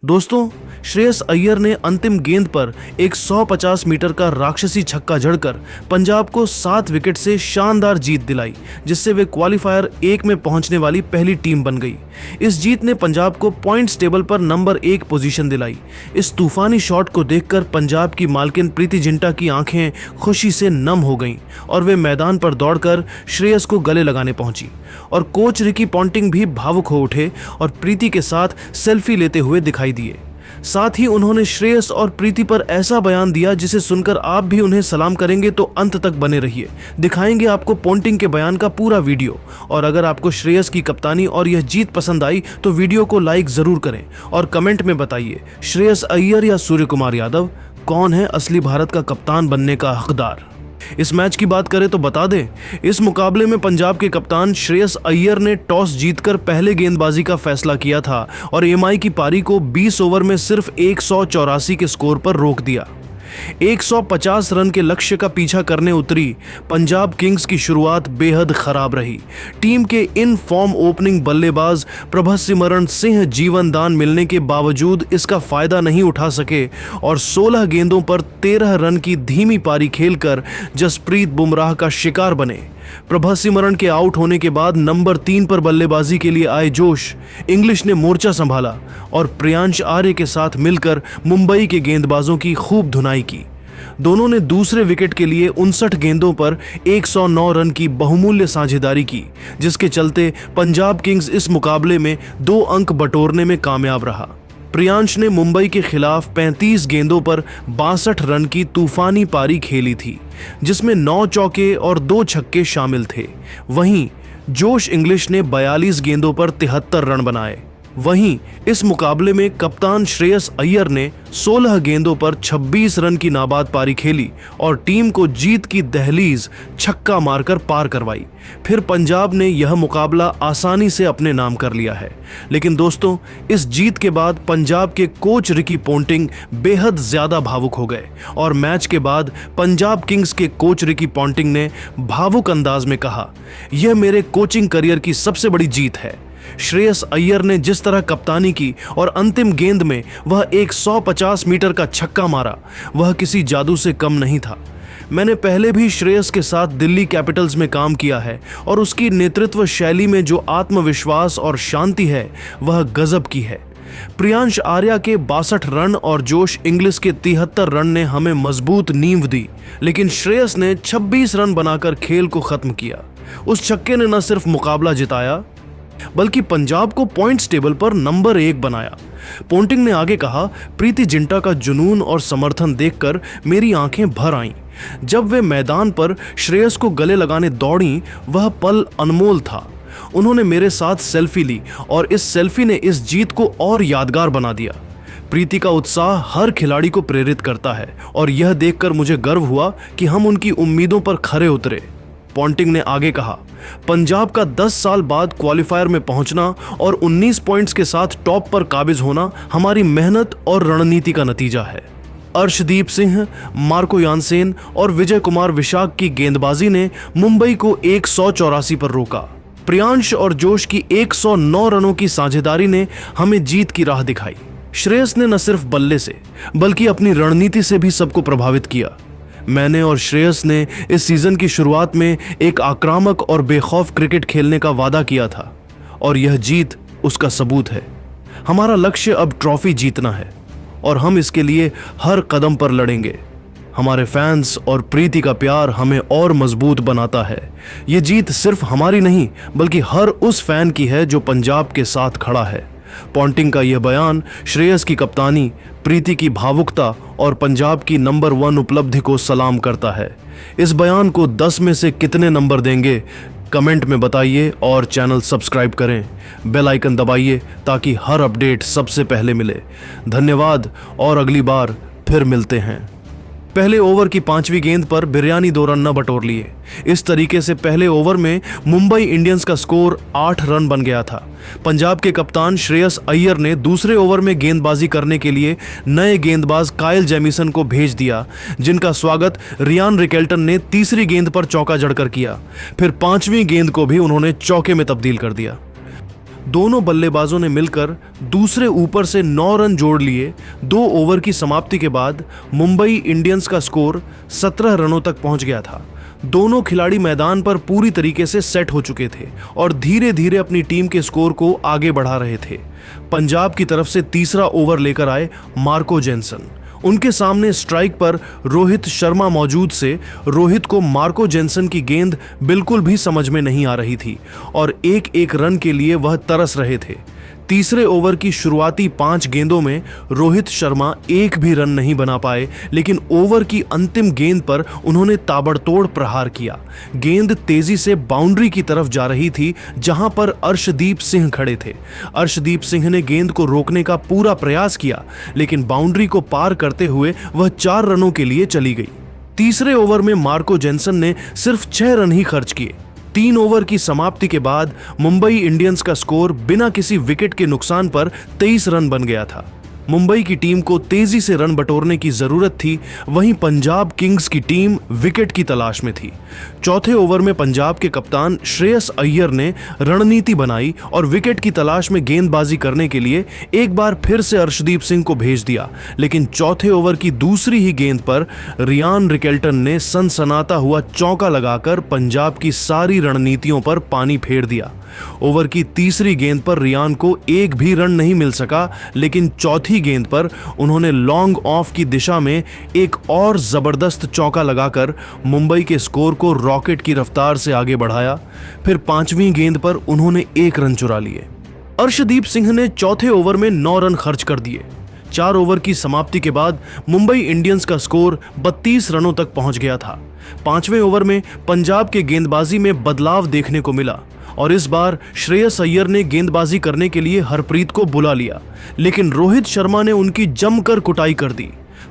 दोस्तों, श्रेयस अय्यर ने अंतिम गेंद पर एक 150 मीटर का राक्षसी छक्का जड़कर पंजाब को 7 विकेट से शानदार जीत दिलाई, जिससे वे क्वालिफायर 1 में पहुंचने वाली पहली टीम बन गई। इस जीत ने पंजाब को पॉइंट्स टेबल पर नंबर 1 पोजीशन दिलाई। इस तूफानी शॉट को देखकर पंजाब की मालकिन प्रीति जिंटा की आंखें खुशी से नम हो गईं और वे मैदान पर दौड़कर श्रेयस को गले लगाने पहुंची। और कोच रिकी पॉन्टिंग भी भावुक हो उठे और प्रीति के साथ सेल्फी लेते हुए दिखाई दिए। साथ ही उन्होंने श्रेयस और प्रीति पर ऐसा बयान दिया जिसे सुनकर आप भी उन्हें सलाम करेंगे, तो अंत तक बने रहिए। दिखाएंगे आपको पॉन्टिंग के बयान का पूरा वीडियो। और अगर आपको श्रेयस की कप्तानी और यह जीत पसंद आई तो वीडियो को लाइक जरूर करें और कमेंट में बताइए, श्रेयस अय्यर या सूर्य कुमार यादव, कौन है असली भारत का कप्तान बनने का हकदार। इस मैच की बात करें तो बता दें, इस मुकाबले में पंजाब के कप्तान श्रेयस अय्यर ने टॉस जीतकर पहले गेंदबाजी का फैसला किया था और एमआई की पारी को 20 ओवर में सिर्फ 184 के स्कोर पर रोक दिया। 150 रन के लक्ष्य का पीछा करने उतरी पंजाब किंग्स की शुरुआत बेहद खराब रही। टीम के इन फॉर्म ओपनिंग बल्लेबाज प्रभसिमरन सिंह जीवन दान मिलने के बावजूद इसका फायदा नहीं उठा सके और 16 गेंदों पर 13 रन की धीमी पारी खेलकर जसप्रीत बुमराह का शिकार बने। प्रभसिमरन के आउट होने के बाद नंबर 3 पर बल्लेबाजी के लिए आए जोश इंग्लिश ने मोर्चा संभाला और प्रियांश आर्य के साथ मिलकर मुंबई के गेंदबाजों की खूब धुनाई की। दोनों ने दूसरे विकेट के लिए 59 गेंदों पर 109 रन की बहुमूल्य साझेदारी की, जिसके चलते पंजाब किंग्स इस मुकाबले में 2 अंक बटोरने में कामयाब रहा। प्रियांश ने मुंबई के खिलाफ 35 गेंदों पर 62 रन की तूफानी पारी खेली थी, जिसमें 9 चौके और 2 छक्के शामिल थे। वहीं जोश इंग्लिश ने 42 गेंदों पर 73 रन बनाए। वहीं इस मुकाबले में कप्तान श्रेयस अय्यर ने 16 गेंदों पर 26 रन की नाबाद पारी खेली और टीम को जीत की दहलीज छक्का मारकर पार करवाई। फिर पंजाब ने यह मुकाबला आसानी से अपने नाम कर लिया है। लेकिन दोस्तों, इस जीत के बाद पंजाब के कोच रिकी पॉन्टिंग बेहद ज्यादा भावुक हो गए और मैच के बाद पंजाब किंग्स के कोच रिकी पॉन्टिंग ने भावुक अंदाज में कहा, यह मेरे कोचिंग करियर की सबसे बड़ी जीत है। श्रेयस अय्यर ने जिस तरह कप्तानी की और अंतिम गेंद में वह 150 मीटर का छक्का मारा, वह किसी जादू से कम नहीं था। मैंने पहले भी श्रेयस के साथ दिल्ली कैपिटल्स में काम किया है और उसकी नेतृत्व शैली में जो आत्मविश्वास और शांति है वह गजब की है। प्रियांश आर्या के 62 रन और जोश इंग्लिश के 73 रन ने हमें मजबूत नींव दी, लेकिन श्रेयस ने 26 रन बनाकर खेल को खत्म किया। उस छक्के ने न सिर्फ मुकाबला जिताया बल्कि पंजाब को पॉइंट्स टेबल पर नंबर 1 बनाया। पॉन्टिंग ने आगे कहा, प्रीति जिंटा का जुनून और समर्थन देखकर मेरी आंखें भर आईं। जब वे मैदान पर श्रेयस को गले लगाने दौड़ी, वह पल अनमोल था। उन्होंने मेरे साथ सेल्फी ली और इस सेल्फी ने इस जीत को और यादगार बना दिया। प्रीति का उत्साह हर खिलाड़ी को प्रेरित करता है और यह देखकर मुझे गर्व हुआ कि हम उनकी उम्मीदों पर खरे उतरे। पॉन्टिंग ने आगे कहा, पंजाब का 10 साल बाद क्वालिफायर में पहुंचना और 19 पॉइंट्स के साथ टॉप पर काबिज होना हमारी मेहनत और रणनीति का नतीजा है। अर्शदीप सिंह, मार्को यानसेन और विजय कुमार विशाख की गेंदबाजी ने मुंबई को 184 पर रोका। प्रियांश और जोश की 109 रनों की साझेदारी ने हमें जीत की राह दिखाई। श्रेयस ने न सिर्फ बल्ले से बल्कि अपनी रणनीति से भी सबको प्रभावित किया। मैंने और श्रेयस ने इस सीजन की शुरुआत में एक आक्रामक और बेखौफ क्रिकेट खेलने का वादा किया था और यह जीत उसका सबूत है। हमारा लक्ष्य अब ट्रॉफी जीतना है और हम इसके लिए हर कदम पर लड़ेंगे। हमारे फैंस और प्रीति का प्यार हमें और मजबूत बनाता है। ये जीत सिर्फ हमारी नहीं बल्कि हर उस फैन की है जो पंजाब के साथ खड़ा है। पॉन्टिंग का यह बयान श्रेयस की कप्तानी, प्रीति की भावुकता और पंजाब की नंबर 1 उपलब्धि को सलाम करता है। इस बयान को 10 में से कितने नंबर देंगे, कमेंट में बताइए और चैनल सब्सक्राइब करें। बेल आइकन दबाइए ताकि हर अपडेट सबसे पहले मिले। धन्यवाद और अगली बार फिर मिलते हैं। पहले ओवर की 5वीं गेंद पर बिरयानी 2 रन न बटोर लिए। इस तरीके से पहले ओवर में मुंबई इंडियंस का स्कोर 8 रन बन गया था। पंजाब के कप्तान श्रेयस अय्यर ने दूसरे ओवर में गेंदबाजी करने के लिए नए गेंदबाज काइल जेमिसन को भेज दिया, जिनका स्वागत रियान रिकेल्टन ने तीसरी गेंद पर चौका जड़कर किया। फिर 5वीं गेंद को भी उन्होंने चौके में तब्दील कर दिया। दोनों बल्लेबाजों ने मिलकर दूसरे ऊपर से 9 रन जोड़ लिए। 2 ओवर की समाप्ति के बाद मुंबई इंडियंस का स्कोर 17 रनों तक पहुंच गया था। दोनों खिलाड़ी मैदान पर पूरी तरीके से सेट हो चुके थे और धीरे धीरे अपनी टीम के स्कोर को आगे बढ़ा रहे थे। पंजाब की तरफ से तीसरा ओवर लेकर आए मार्को जेनसन। उनके सामने स्ट्राइक पर रोहित शर्मा मौजूद से रोहित को मार्को जेनसन की गेंद बिल्कुल भी समझ में नहीं आ रही थी और एक एक रन के लिए वह तरस रहे थे। तीसरे ओवर की शुरुआती 5 गेंदों में रोहित शर्मा एक भी रन नहीं बना पाए, लेकिन ओवर की अंतिम गेंद पर उन्होंने ताबड़तोड़ प्रहार किया। गेंद तेजी से बाउंड्री की तरफ जा रही थी, जहां पर अर्शदीप सिंह खड़े थे। अर्शदीप सिंह ने गेंद को रोकने का पूरा प्रयास किया, लेकिन बाउंड्री को पार करते हुए वह 4 रनों के लिए चली गई। तीसरे ओवर में मार्को जेनसन ने सिर्फ 6 रन ही खर्च किए। 3 ओवर की समाप्ति के बाद मुंबई इंडियंस का स्कोर बिना किसी विकेट के नुकसान पर 23 रन बन गया था। मुंबई की टीम को तेजी से रन बटोरने की जरूरत थी, वहीं पंजाब किंग्स की टीम विकेट की तलाश में थी। चौथे ओवर में पंजाब के कप्तान श्रेयस अय्यर ने रणनीति बनाई और विकेट की तलाश में गेंदबाजी करने के लिए एक बार फिर से अर्शदीप सिंह को भेज दिया, लेकिन चौथे ओवर की दूसरी ही गेंद पर रियान रिकेल्टन ने सनसनाता हुआ चौका लगाकर पंजाब की सारी रणनीतियों पर पानी फेर दिया। ओवर की तीसरी गेंद पर रियान को एक भी रन नहीं मिल सका, लेकिन चौथी गेंद पर उन्होंने लॉन्ग ऑफ की दिशा में एक और जबरदस्त चौका लगाकर मुंबई के स्कोर को रॉकेट की रफ्तार से आगे बढ़ाया। फिर 5वीं गेंद पर उन्होंने 1 रन चुरा लिए। अर्शदीप सिंह ने चौथे ओवर में 9 रन खर्च कर दिए। 4 ओवर की समाप्ति के बाद मुंबई इंडियंस का स्कोर 32 रनों तक पहुंच गया था। 5वें ओवर में पंजाब के गेंदबाजी में बदलाव देखने को मिला और इस बार श्रेयस अय्यर ने गेंदबाजी करने के लिए हरप्रीत को बुला लिया, लेकिन रोहित शर्मा ने उनकी जमकर कुटाई कर दी।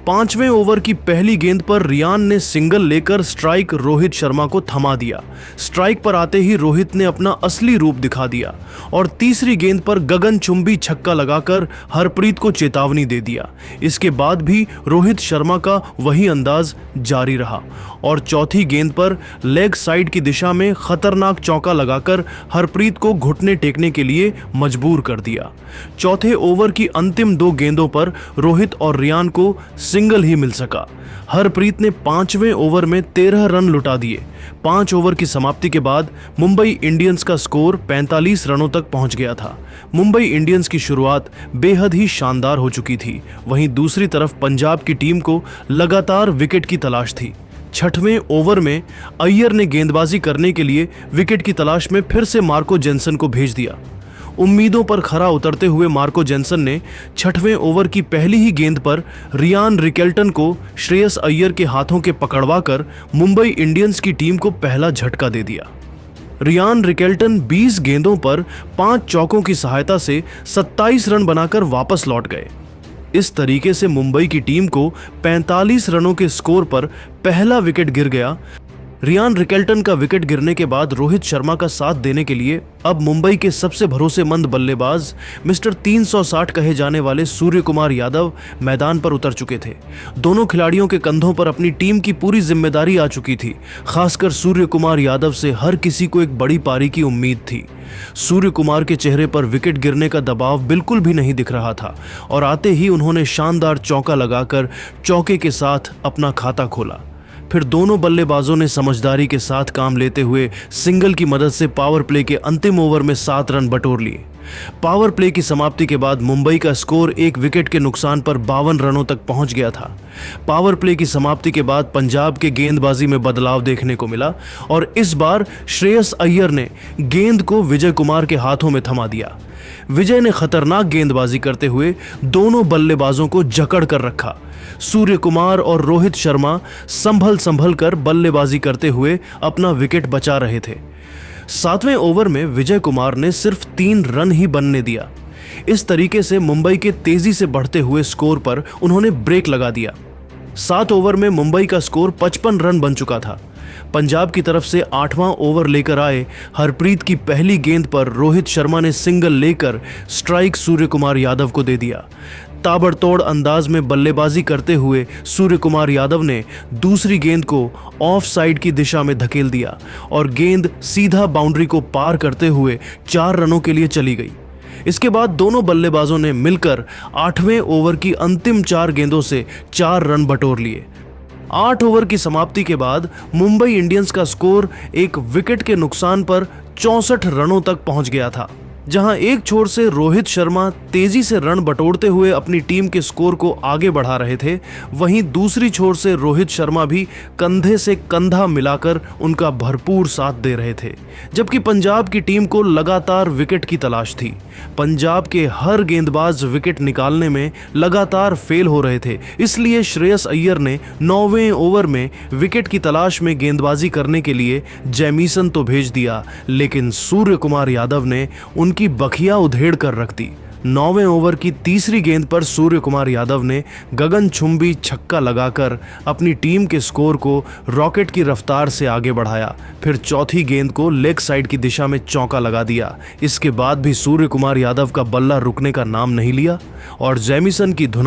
5वें ओवर की पहली गेंद पर रियान ने सिंगल लेकर स्ट्राइक रोहित शर्मा को थमा दिया। स्ट्राइक पर आते ही रोहित ने अपना असली रूप दिखा दिया और तीसरी गेंद पर गगनचुंबी छक्का लगाकर हरप्रीत को चेतावनी दे दिया। इसके बाद भी रोहित शर्मा का वही अंदाज जारी रहा और चौथी गेंद पर लेग साइड की दिशा में खतरनाक चौका लगाकर हरप्रीत को घुटने टेकने के लिए मजबूर कर दिया। चौथे ओवर की अंतिम 2 गेंदों पर रोहित और रियान को सिंगल ही मिल सका। हरप्रीत ने 5वें ओवर में 13 रन लुटा दिए। 5 ओवर की समाप्ति के बाद मुंबई इंडियंस का स्कोर 45 रनों तक पहुंच गया था। मुंबई इंडियंस की शुरुआत बेहद ही शानदार हो चुकी थी। वहीं दूसरी तरफ पंजाब की टीम को लगातार विकेट की तलाश थी। 6वें ओवर में अय्यर ने गेंदबाजी करने के लिए विकेट की तलाश में फिर से मार्को जेनसन को भेज दिया। उम्मीदों पर खरा उतरते हुए मार्को जेनसन ने 6वें ओवर की पहली ही गेंद पर रियान रिकेल्टन को श्रेयस अय्यर के हाथों के पकड़वाकर मुंबई इंडियंस की टीम को पहला झटका दे दिया। रियान रिकेल्टन 20 गेंदों पर 5 चौकों की सहायता से 27 रन बनाकर वापस लौट गए। इस तरीके से मुंबई की टीम को 45 रनों के स्कोर पर पहला विकेट गिर गया। रियान रिकेल्टन का विकेट गिरने के बाद रोहित शर्मा का साथ देने के लिए अब मुंबई के सबसे भरोसेमंद बल्लेबाज मिस्टर 360 कहे जाने वाले सूर्य कुमार यादव मैदान पर उतर चुके थे। दोनों खिलाड़ियों के कंधों पर अपनी टीम की पूरी जिम्मेदारी आ चुकी थी। खासकर सूर्य कुमार यादव से हर किसी को एक बड़ी पारी की उम्मीद थी। सूर्य कुमार के चेहरे पर विकेट गिरने का दबाव बिल्कुल भी नहीं दिख रहा था और आते ही उन्होंने शानदार चौका लगाकर चौके के साथ अपना खाता खोला। फिर दोनों बल्लेबाजों ने समझदारी के साथ काम लेते हुए सिंगल की मदद से पावर प्ले के अंतिम ओवर में 7 रन बटोर लिए। पावर प्ले की समाप्ति के बाद मुंबई का स्कोर 1 विकेट के नुकसान पर 52 रनों तक पहुंच गया था। पावर प्ले की समाप्ति के बाद पंजाब के गेंदबाजी में बदलाव देखने को मिला और इस बार श्रेयस अय्यर ने गेंद को विजय कुमार के हाथों में थमा दिया। विजय ने खतरनाक गेंदबाजी करते हुए दोनों बल्लेबाजों को जकड़ कर रखा। सूर्य कुमार और रोहित शर्मा संभल कर बल्लेबाजी करते हुए अपना विकेट बचा रहे थे। 7वें ओवर में विजय कुमार ने सिर्फ 3 रन ही बनने दिया। इस तरीके से मुंबई के तेजी से बढ़ते हुए स्कोर पर उन्होंने ब्रेक लगा दिया। 7 ओवर में मुंबई का स्कोर 55 रन बन चुका था। पंजाब की तरफ से 8वां ओवर लेकर आए हरप्रीत की पहली गेंद पर रोहित शर्मा ने सिंगल लेकर स्ट्राइक सूर्य कुमार यादव को दे दिया। ताबड़तोड़ अंदाज में बल्लेबाजी करते हुए सूर्य कुमार यादव ने दूसरी गेंद को ऑफ साइड की दिशा में धकेल दिया और गेंद सीधा बाउंड्री को पार करते हुए 4 रनों के लिए चली गई। इसके बाद दोनों बल्लेबाजों ने मिलकर 8वें ओवर की अंतिम 4 गेंदों से 4 रन बटोर लिए। 8 ओवर की समाप्ति के बाद मुंबई इंडियंस का स्कोर एक विकेट के नुकसान पर 64 रनों तक पहुंच गया था। जहां एक छोर से रोहित शर्मा तेजी से रन बटोरते हुए अपनी टीम के स्कोर को आगे बढ़ा रहे थे, वहीं दूसरी छोर से रोहित शर्मा भी कंधे से कंधा मिलाकर उनका भरपूर साथ दे रहे थे। जबकि पंजाब की टीम को लगातार विकेट की तलाश थी। पंजाब के हर गेंदबाज विकेट निकालने में लगातार फेल हो रहे थे, इसलिए श्रेयस अय्यर ने 9वें ओवर में विकेट की तलाश में गेंदबाजी करने के लिए जैमीसन तो भेज दिया, लेकिन सूर्य कुमार यादव ने उनकी बखिया उधेड़ कर रख दी। 9वें ओवर की तीसरी गेंद पर सूर्य कुमार यादव ने गगनचुंबी छक्का लगाकर अपनी टीम के स्कोर को रॉकेट की रफ्तार से आगे बढ़ाया। फिर चौथी गेंद को लेग साइड की दिशा में चौका लगा दिया। इसके बाद भी सूर्य कुमार यादव का बल्ला रुकने का नाम नहीं लिया और जैमीसन की धुन